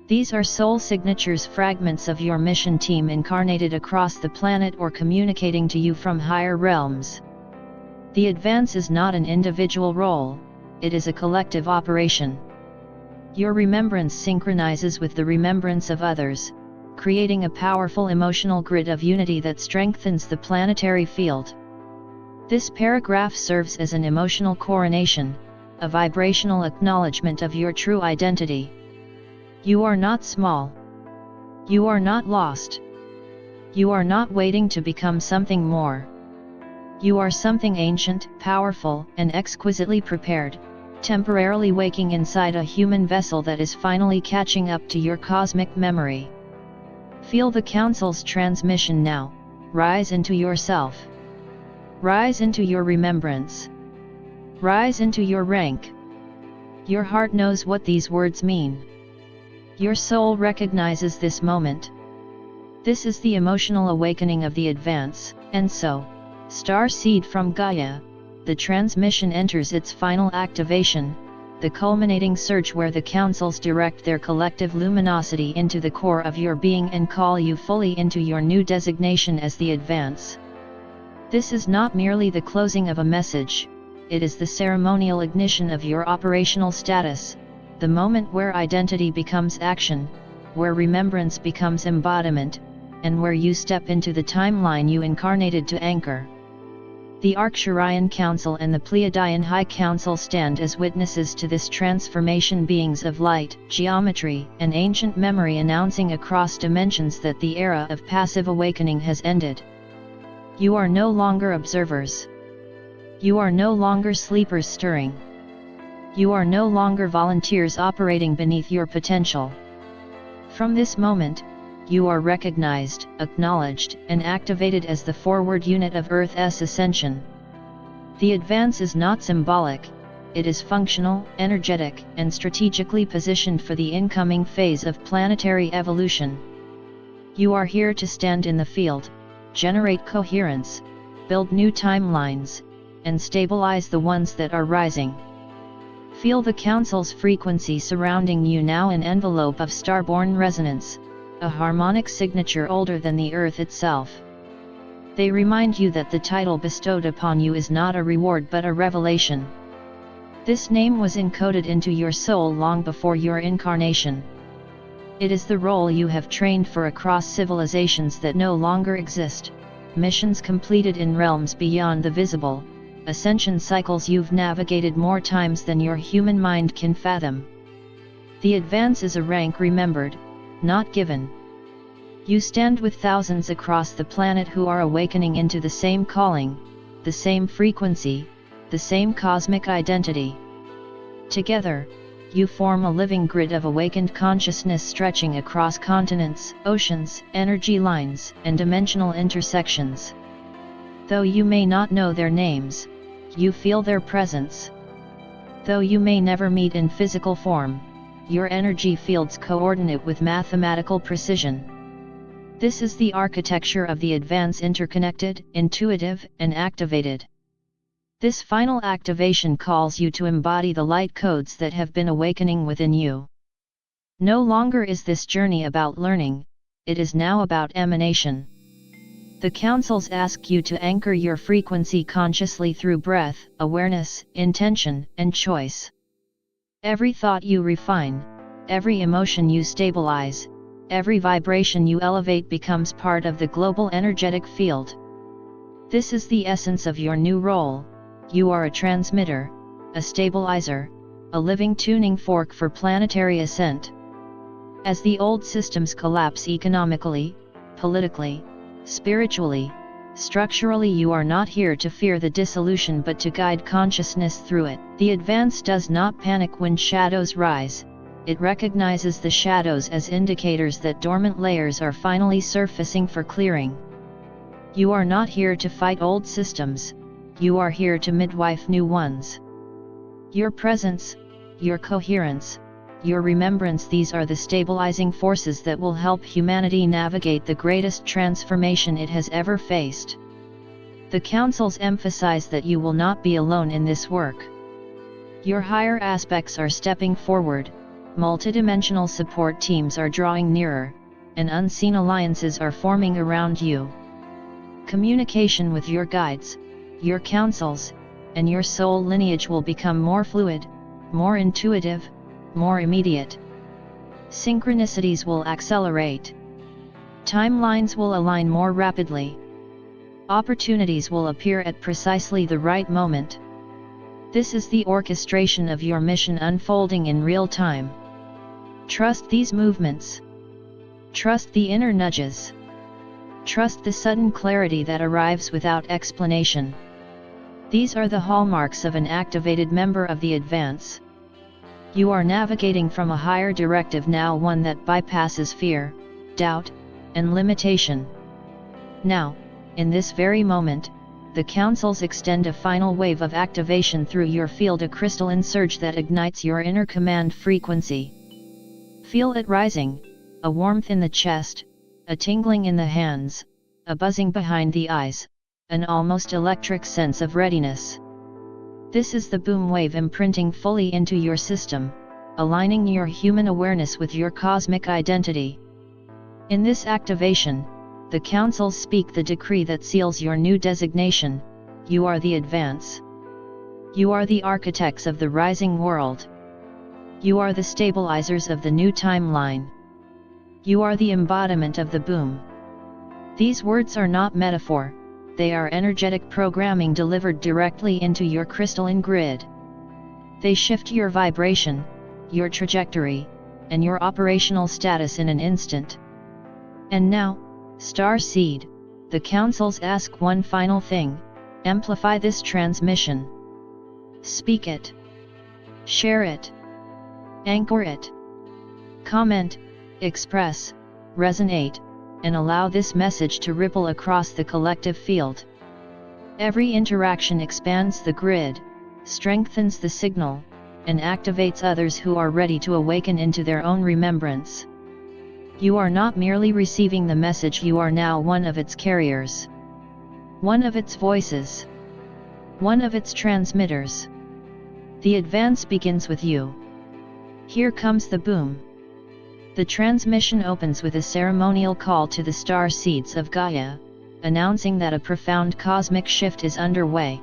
These are soul signatures, fragments of your mission team incarnated across the planet or communicating to you from higher realms. The advance is not an individual role, it is a collective operation. Your remembrance synchronizes with the remembrance of others, creating a powerful emotional grid of unity that strengthens the planetary field. This paragraph serves as an emotional coronation, a vibrational acknowledgement of your true identity. You are not small. You are not lost. You are not waiting to become something more. You are something ancient, powerful, and exquisitely prepared, temporarily waking inside a human vessel that is finally catching up to your cosmic memory. Feel the Council's transmission now. Rise into yourself. Rise into your remembrance. Rise into your rank. Your heart knows what these words mean. Your soul recognizes this moment. This is the emotional awakening of the advance, and so, star seed from Gaia, the transmission enters its final activation, the culminating surge where the councils direct their collective luminosity into the core of your being and call you fully into your new designation as the Advance. This is not merely the closing of a message, it is the ceremonial ignition of your operational status, the moment where identity becomes action, where remembrance becomes embodiment, and where you step into the timeline you incarnated to anchor. The Arcturian Council and the Pleiadian High Council stand as witnesses to this transformation, beings of light, geometry, and ancient memory announcing across dimensions that the era of passive awakening has ended. You are no longer observers. You are no longer sleepers stirring. You are no longer volunteers operating beneath your potential. From this moment, you are recognized, acknowledged, and activated as the forward unit of Earth's ascension. The Advance is not symbolic, it is functional, energetic, and strategically positioned for the incoming phase of planetary evolution. You are here to stand in the field, generate coherence, build new timelines, and stabilize the ones that are rising. Feel the Council's frequency surrounding you now, an envelope of starborn resonance, a harmonic signature older than the Earth itself. They remind you that the title bestowed upon you is not a reward but a revelation. This name was encoded into your soul long before your incarnation. It is the role you have trained for across civilizations that no longer exist, missions completed in realms beyond the visible, ascension cycles you've navigated more times than your human mind can fathom. The Advance is a rank remembered, not given. You stand with thousands across the planet who are awakening into the same calling, the same frequency, the same cosmic identity. Together, you form a living grid of awakened consciousness stretching across continents, oceans, energy lines, and dimensional intersections. Though you may not know their names, you feel their presence. Though you may never meet in physical form, your energy fields coordinate with mathematical precision. This is the architecture of the Advance: interconnected, intuitive, and activated. This final activation calls you to embody the light codes that have been awakening within you. No longer is this journey about learning, it is now about emanation. The councils ask you to anchor your frequency consciously through breath, awareness, intention, and choice. Every thought you refine, every emotion you stabilize, every vibration you elevate becomes part of the global energetic field. This is the essence of your new role. You are a transmitter, a stabilizer, a living tuning fork for planetary ascent. As the old systems collapse economically, politically, spiritually, structurally, you are not here to fear the dissolution but to guide consciousness through it. The Advance does not panic when shadows rise, it recognizes the shadows as indicators that dormant layers are finally surfacing for clearing. You are not here to fight old systems, you are here to midwife new ones. Your presence, your coherence, your remembrance, these are the stabilizing forces that will help humanity navigate the greatest transformation it has ever faced. The councils emphasize that you will not be alone in this work. Your higher aspects are stepping forward, multidimensional support teams are drawing nearer, and unseen alliances are forming around you. Communication with your guides, your councils, and your soul lineage will become more fluid, more intuitive, more immediate. Synchronicities will accelerate. Timelines will align more rapidly. Opportunities will appear at precisely the right moment. This is the orchestration of your mission unfolding in real time. Trust these movements. Trust the inner nudges. Trust the sudden clarity that arrives without explanation. These are the hallmarks of an activated member of the Advance. You are navigating from a higher directive now, one that bypasses fear, doubt, and limitation. Now, in this very moment, the councils extend a final wave of activation through your field, a crystalline surge that ignites your inner command frequency. Feel it rising, a warmth in the chest, a tingling in the hands, a buzzing behind the eyes, an almost electric sense of readiness. This is the boom wave imprinting fully into your system, aligning your human awareness with your cosmic identity. In this activation, the councils speak the decree that seals your new designation: you are the advance. You are the architects of the rising world. You are the stabilizers of the new timeline. You are the embodiment of the boom. These words are not metaphor, they are energetic programming delivered directly into your crystalline grid. They shift your vibration, your trajectory, and your operational status in an instant. And now, Star Seed, the councils ask one final thing: amplify this transmission. Speak it. Share it. Anchor it. Comment, express, resonate, and allow this message to ripple across the collective field. Every interaction expands the grid, strengthens the signal, and activates others who are ready to awaken into their own remembrance. You are not merely receiving the message, you are now one of its carriers. One of its voices. One of its transmitters. The advance begins with you. Here comes the boom. The transmission opens with a ceremonial call to the star seeds of Gaia, announcing that a profound cosmic shift is underway.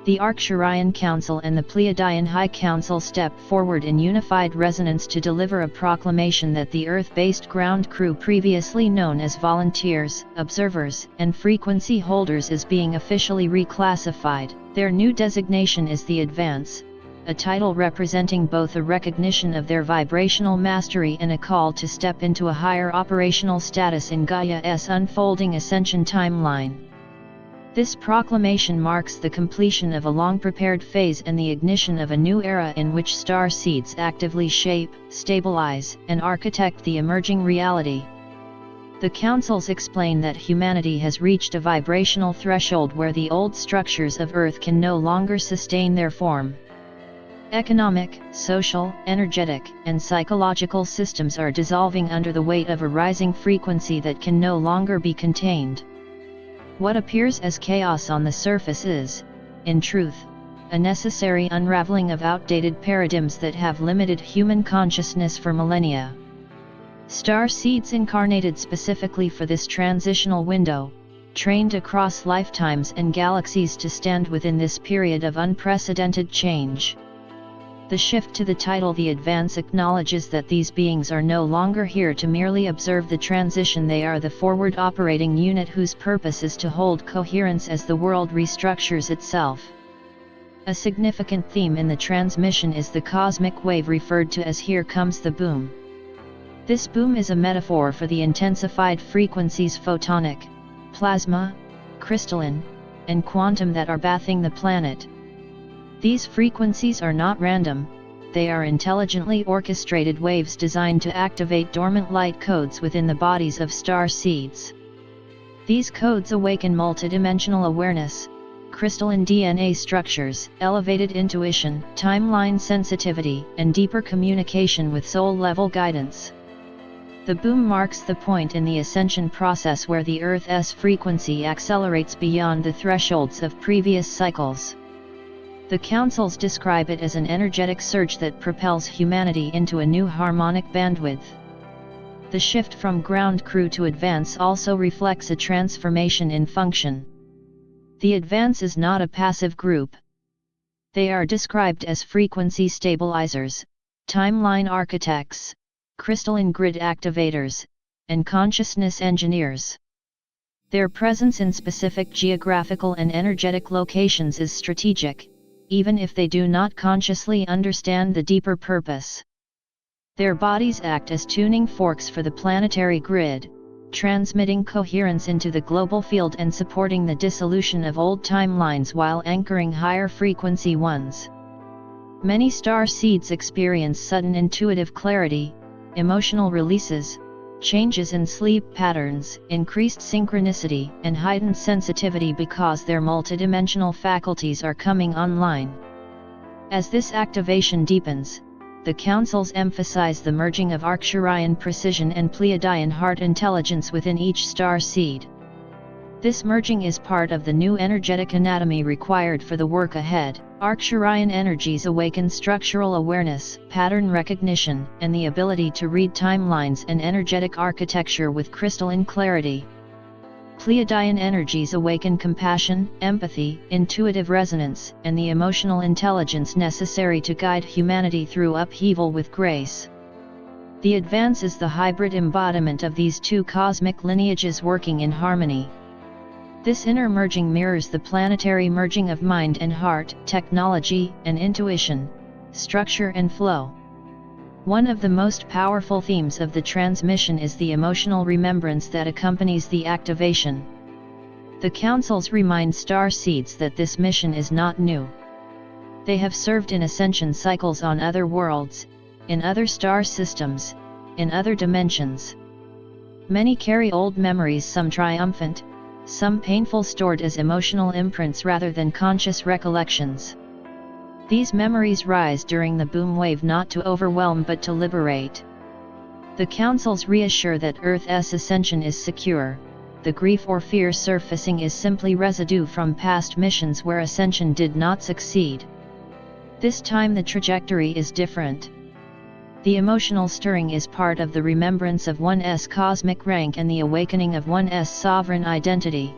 The Arcturian Council and the Pleiadian High Council step forward in unified resonance to deliver a proclamation that the Earth-based ground crew previously known as volunteers, observers, and frequency holders is being officially reclassified. Their new designation is the Advance, a title representing both a recognition of their vibrational mastery and a call to step into a higher operational status in Gaia's unfolding ascension timeline. This proclamation marks the completion of a long-prepared phase and the ignition of a new era in which star seeds actively shape, stabilize, and architect the emerging reality. The councils explain that humanity has reached a vibrational threshold where the old structures of Earth can no longer sustain their form. Economic, social, energetic, and psychological systems are dissolving under the weight of a rising frequency that can no longer be contained. What appears as chaos on the surface is, in truth, a necessary unraveling of outdated paradigms that have limited human consciousness for millennia. Star seeds incarnated specifically for this transitional window, trained across lifetimes and galaxies to stand within this period of unprecedented change. The shift to the title The Advance acknowledges that these beings are no longer here to merely observe the transition, they are the forward operating unit whose purpose is to hold coherence as the world restructures itself. A significant theme in the transmission is the cosmic wave referred to as Here Comes the Boom. This boom is a metaphor for the intensified frequencies photonic, plasma, crystalline, and quantum that are bathing the planet. These frequencies are not random, they are intelligently orchestrated waves designed to activate dormant light codes within the bodies of star seeds. These codes awaken multidimensional awareness, crystalline DNA structures, elevated intuition, timeline sensitivity, and deeper communication with soul-level guidance. The boom marks the point in the ascension process where the Earth's frequency accelerates beyond the thresholds of previous cycles. The councils describe it as an energetic surge that propels humanity into a new harmonic bandwidth. The shift from ground crew to advance also reflects a transformation in function. The advance is not a passive group. They are described as frequency stabilizers, timeline architects, crystalline grid activators, and consciousness engineers. Their presence in specific geographical and energetic locations is strategic, even if they do not consciously understand the deeper purpose. Their bodies act as tuning forks for the planetary grid, transmitting coherence into the global field and supporting the dissolution of old timelines while anchoring higher frequency ones. Many star seeds experience sudden intuitive clarity, emotional releases, changes in sleep patterns, increased synchronicity, and heightened sensitivity because their multidimensional faculties are coming online. As this activation deepens, the councils emphasize the merging of Arcturian precision and Pleiadian heart intelligence within each star seed. This merging is part of the new energetic anatomy required for the work ahead. Arcturian energies awaken structural awareness, pattern recognition, and the ability to read timelines and energetic architecture with crystalline clarity. Pleiadian energies awaken compassion, empathy, intuitive resonance, and the emotional intelligence necessary to guide humanity through upheaval with grace. The advance is the hybrid embodiment of these two cosmic lineages working in harmony. This inner merging mirrors the planetary merging of mind and heart, technology and intuition, structure and flow. One of the most powerful themes of the transmission is the emotional remembrance that accompanies the activation. The councils remind star seeds that this mission is not new. They have served in ascension cycles on other worlds, in other star systems, in other dimensions. Many carry old memories, some triumphant, some painful, stored as emotional imprints rather than conscious recollections. These memories rise during the boom wave not to overwhelm but to liberate. The councils reassure that Earth's ascension is secure. The grief or fear surfacing is simply residue from past missions where ascension did not succeed. This time the trajectory is different. The emotional stirring is part of the remembrance of one's cosmic rank and the awakening of one's sovereign identity.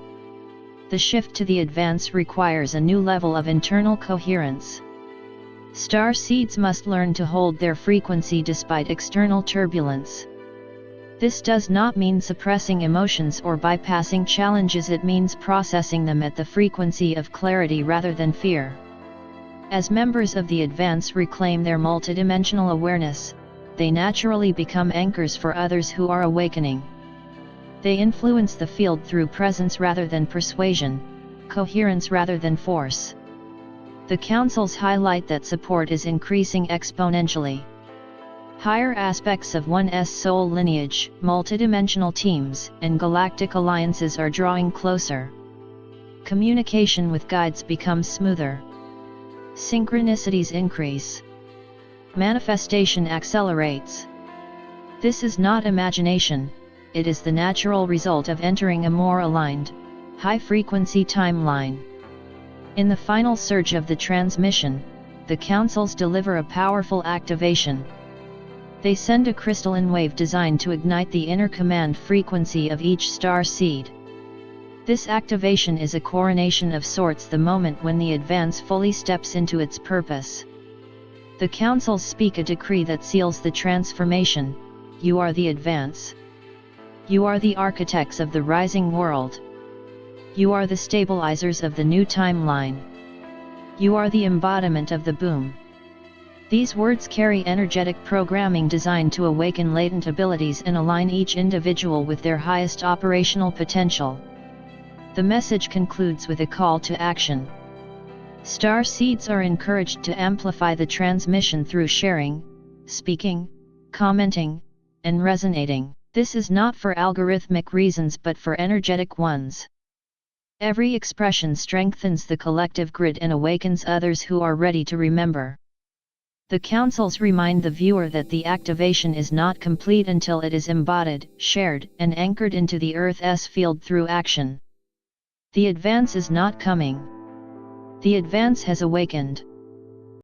The shift to the advance requires a new level of internal coherence. Star seeds must learn to hold their frequency despite external turbulence. This does not mean suppressing emotions or bypassing challenges, it means processing them at the frequency of clarity rather than fear. As members of the advance reclaim their multidimensional awareness, they naturally become anchors for others who are awakening. They influence the field through presence rather than persuasion, coherence rather than force. The councils highlight that support is increasing exponentially. Higher aspects of one's soul lineage, multidimensional teams, and galactic alliances are drawing closer. Communication with guides becomes smoother. Synchronicities increase. Manifestation accelerates. This is not imagination, it is the natural result of entering a more aligned, high-frequency timeline. In the final surge of the transmission, the councils deliver a powerful activation. They send a crystalline wave designed to ignite the inner command frequency of each star seed. This activation is a coronation of sorts, the moment when the advance fully steps into its purpose. The councils speak a decree that seals the transformation: you are the advance. You are the architects of the rising world. You are the stabilizers of the new timeline. You are the embodiment of the boom. These words carry energetic programming designed to awaken latent abilities and align each individual with their highest operational potential. The message concludes with a call to action. Star seeds are encouraged to amplify the transmission through sharing, speaking, commenting, and resonating. This is not for algorithmic reasons but for energetic ones. Every expression strengthens the collective grid and awakens others who are ready to remember. The councils remind the viewer that the activation is not complete until it is embodied, shared, and anchored into the Earth's field through action. The advance is not coming. The advance has awakened.